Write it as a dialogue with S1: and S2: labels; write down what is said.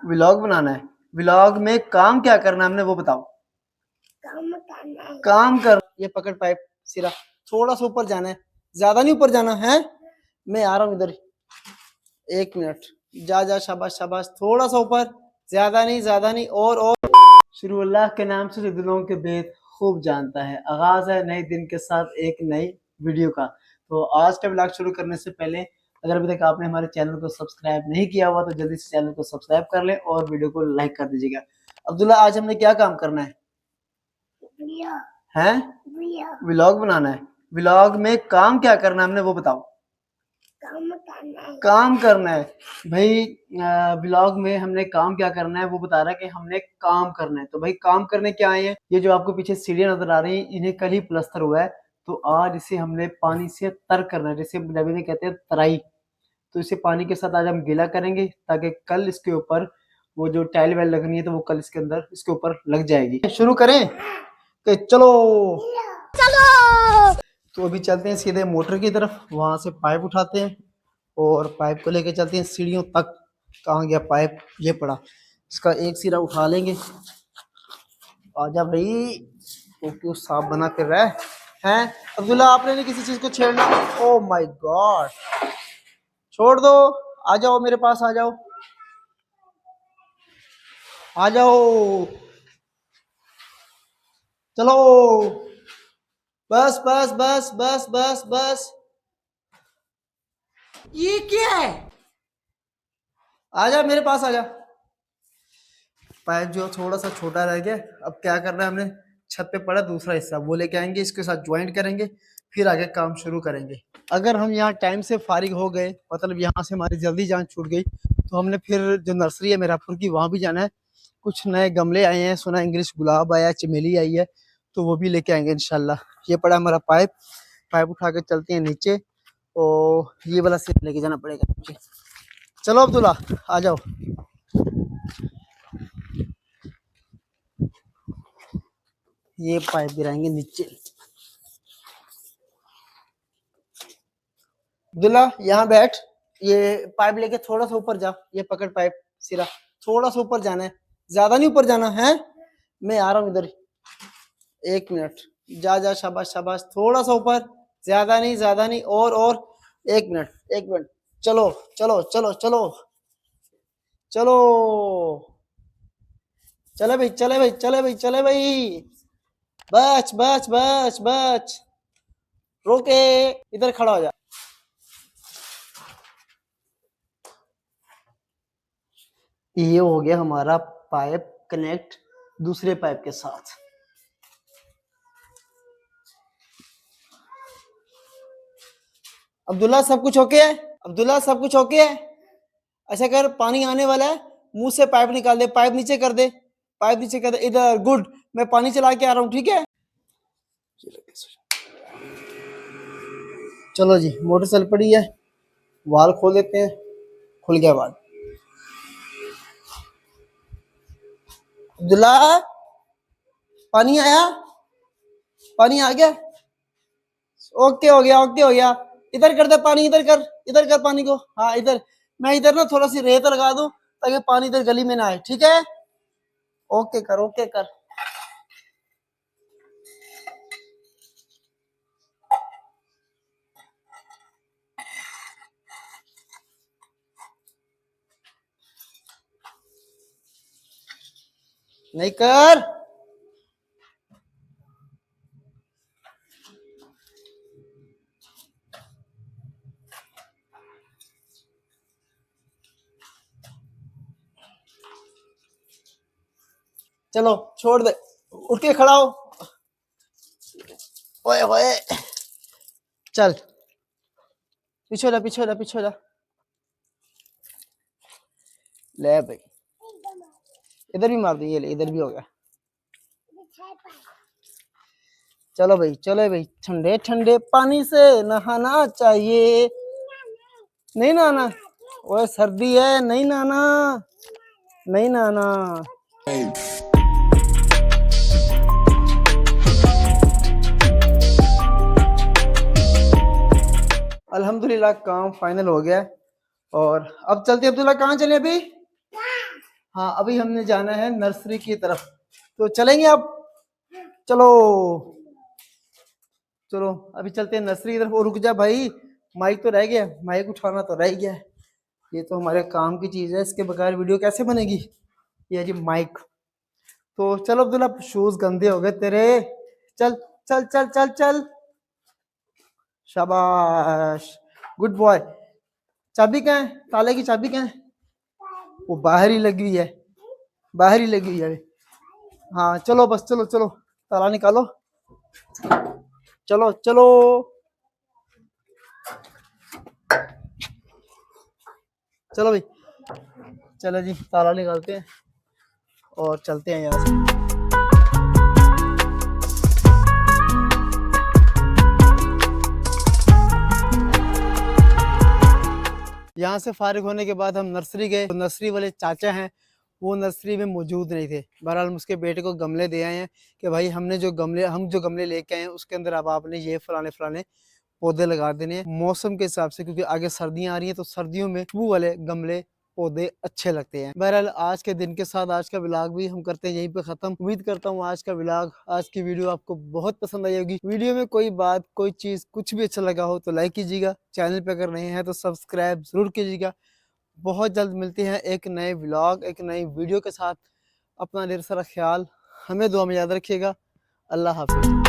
S1: Vlog बनाना है। Vlog में काम क्या करना है हमने वो बताओ। काम कर। ये पकड़ पाइप सिरा, थोड़ा सा ऊपर जाना है, ज्यादा नहीं ऊपर जाना है। मैं आ रहा हूँ इधर, 1 मिनट। जा जा, शाबाश शाबाश, थोड़ा सा ऊपर, ज्यादा नहीं ज्यादा नहीं, और शुरू अल्लाह के नाम से जो दिलों के भेद खूब जानता है। आगाज है नए दिन के साथ एक नई वीडियो का। तो आज का व्लॉग शुरू करने से पहले अगर अभी तक आपने हमारे चैनल को सब्सक्राइब नहीं किया हुआ तो जल्दी से चैनल को सब्सक्राइब कर लें और वीडियो को लाइक कर दीजिएगा। अब्दुल्ला, आज हमने क्या काम करना है? व्लॉग बनाना है। व्लॉग में काम क्या करना है हमने वो बताओ। काम करना है भाई। व्लॉग में हमने काम क्या करना है वो बता रहा है कि हमने काम करना है। तो भाई काम करने क्या आए हैं? ये जो आपको पीछे सीढ़ियां नजर आ रही हैं इन्हें कल ही प्लस्तर हुआ है। तो आज इसे हमने पानी से तर करना है, जैसे पंजाबी में कहते हैं तराई। तो इसे पानी के साथ आज हम गीला करेंगे ताकि कल इसके ऊपर वो जो टाइल वाइल लगनी है तो वो कल इसके अंदर इसके ऊपर लग जाएगी। शुरू करें कि चलो तो अभी चलते हैं सीधे मोटर की तरफ, वहां से पाइप उठाते हैं और पाइप को लेके चलते हैं सीढ़ियों तक। कहाँ गया पाइप? ये पड़ा, इसका एक सिरा उठा लेंगे। आजा भाई, तो क्यों साफ बना कर रहा है अब्दुल्ला? आपने नहीं किसी चीज को छेड़ना। ओ माय गॉड, छोड़ दो, आ जाओ मेरे पास, आ जाओ आ जाओ, चलो, बस बस बस बस बस बस। ये क्या है? आजा मेरे पास, आजा। पाइप जो थोड़ा सा छोटा रह गया, अब क्या करना है हमने, छत पे पड़ा दूसरा हिस्सा वो लेके आएंगे, इसके साथ ज्वाइंट करेंगे, फिर आगे काम शुरू करेंगे। अगर हम यहाँ टाइम से फारिग हो गए, मतलब यहाँ से हमारी जल्दी जान छूट गई, तो हमने फिर जो नर्सरी है मेरापुर की वहां भी जाना है। कुछ नए गमले आए हैं, सुना इंग्लिश गुलाब आया, चमेली आई है, तो वो भी लेके आएंगे इंशाल्लाह। ये पड़ा हमारा पाइप, पाइप उठा के चलते हैं नीचे और ये वाला सिर्फ लेके जाना पड़ेगा नीचे। चलो अब्दुल्ला आ जाओ। ये पाइप गिराएंगे नीचे। अब्दुल्ला यहाँ बैठ, ये पाइप लेके थोड़ा सा ऊपर जा। ये पकड़ पाइप सिरा, थोड़ा सा ऊपर जाना है, ज्यादा नहीं ऊपर जाना है। मैं आ रहा हूँ इधर, 1 मिनट। जा जा, शाबाश शाबाश, थोड़ा सा ऊपर, ज्यादा नहीं ज्यादा नहीं, और 1 मिनट 1 मिनट। चलो चलो चलो चलो चलो, चले भाई चले भाई चले भाई चले भाई, बच बच बच बच, रोके, इधर खड़ा हो जा। ये हो गया हमारा पाइप कनेक्ट दूसरे पाइप के साथ। अब्दुल्ला सब कुछ ओके है? अब्दुल्ला सब कुछ ओके है? ऐसा कर, पानी आने वाला है, मुंह से पाइप निकाल दे, पाइप नीचे कर दे, पाइप नीचे कर दे, इधर, गुड। मैं पानी चला के आ रहा हूँ, ठीक है? चलो जी, मोटर चल पड़ी है, वाल खोल देते हैं। खुल गया वाल। अब्दुल्ला पानी आया? पानी आ गया? ओके हो गया, ओके हो गया। इधर कर दे पानी, इधर कर पानी को। हाँ इधर, मैं इधर ना थोड़ा सी रेत लगा दूं ताकि पानी इधर गली में ना आए, ठीक है? ओके कर, ओके कर। नहीं कर। चलो छोड़ दे, उठ के खड़ा हो। ओए ओए, चल पीछे हो जा, पीछे हो जा, पीछे हो जा। ले भाई, इधर भी मार दी, ये ले, इधर भी हो गया। चलो भाई, चलो भाई, ठंडे ठंडे पानी से नहाना चाहिए। नहीं नहाना? ओए सर्दी है, नहीं नहाना, नहीं नहाना। अल्हम्दुलिल्लाह काम फाइनल हो गया और अब चलते। अब्दुल्ला कहाँ चले अभी? हाँ अभी हमने जाना है नर्सरी की तरफ, तो चलेंगे आप? चलो चलो अभी चलते हैं नर्सरी की तरफ। और रुक जा भाई, माइक तो रह गया, माइक उठाना तो रह गया है। ये तो हमारे काम की चीज है, इसके बगैर वीडियो कैसे बनेगी। ये है जी माइक। तो चलो अब्दुल्ला, शूज गंदे हो गए तेरे। चल चल चल चल चल, शाबाश, गुड बॉय। चाबी कहाँ है? ताले की चाबी कहाँ है? वो बाहर ही लगी हुई है, बाहर ही लगी हुई है। हाँ चलो बस, चलो चलो, ताला निकालो, चलो चलो। चलो भाई, चलो जी, ताला निकालते हैं और चलते हैं यहाँ से। यहाँ से फारिग होने के बाद हम नर्सरी गए, तो नर्सरी वाले चाचा हैं वो नर्सरी में मौजूद नहीं थे। बहरहाल हम उसके बेटे को गमले दे आए हैं कि भाई हम जो गमले लेके आए हैं उसके अंदर अब आपने ये फलाने फलाने पौधे लगा देने हैं मौसम के हिसाब से, क्योंकि आगे सर्दियां आ रही हैं तो सर्दियों में खुशबू वाले गमले पौधे अच्छे लगते हैं। बहरहाल आज के दिन के साथ आज का व्लॉग भी हम करते हैं यहीं पे खत्म। उम्मीद करता हूँ आज का व्लॉग, आज की वीडियो आपको बहुत पसंद आई होगी। वीडियो में कोई बात, कोई चीज, कुछ भी अच्छा लगा हो तो लाइक कीजिएगा, चैनल पे अगर नए हैं तो सब्सक्राइब जरूर कीजिएगा। बहुत जल्द मिलते हैं एक नए व्लॉग, एक नई वीडियो के साथ। अपना ढेर सारा ख्याल, हमें दुआ में याद रखिएगा। अल्लाह हाफिज।